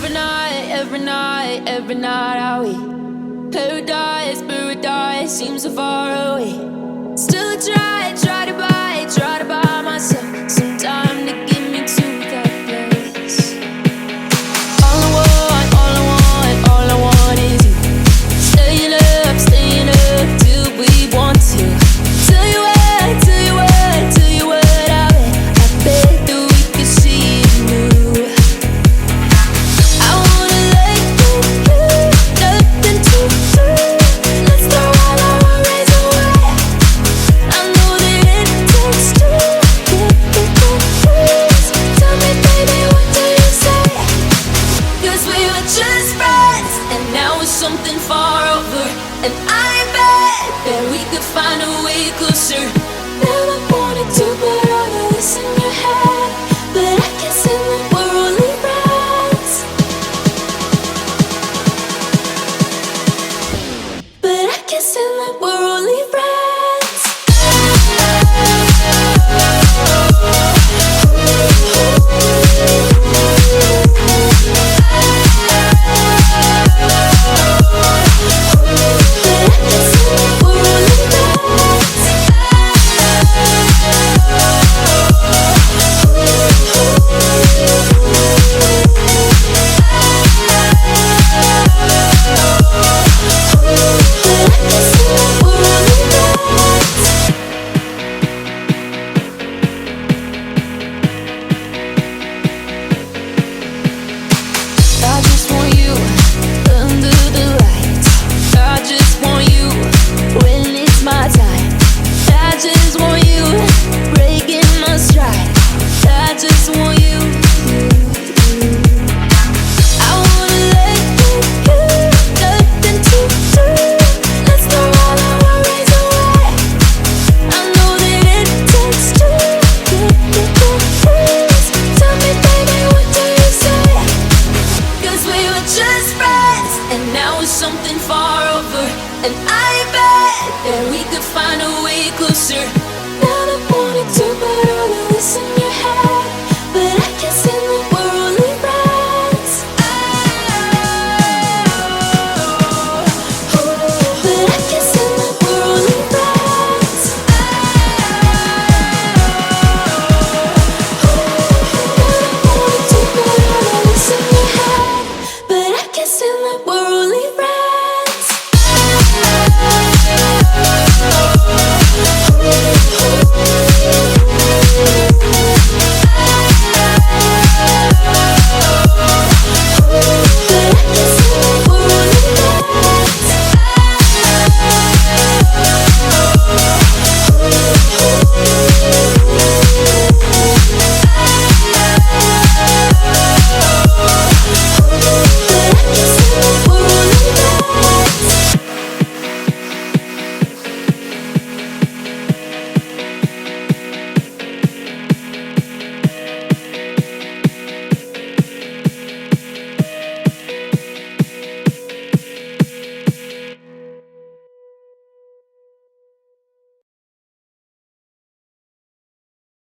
every night are we paradise, paradise seems so far away. Still try to buy myself some time to get me to that place. All I want is you. Staying up till we want to. Tell you what I bet that we could see it new. I wanna let you, nothing to do. Let's throw all our worries away. I know that it takes two to get me confused. Tell me, baby, what do you say? 'Cause we were just friends, and now it's something far over. And I bet that we could find a way closer. Never wanted to put all of this in your head, but I can see that we're only friends. But I can see that we're only friends. I just want you under the lights. I just want you when it's my time. I just want you breaking my stride. I just want you. I wanna let you, nothing to do. Let's throw all our worries away. I know that it takes two to get confused. Tell me, baby, what do you say? 'Cause we were just friends, and now it's something far over. And I bet that we could find a way closer.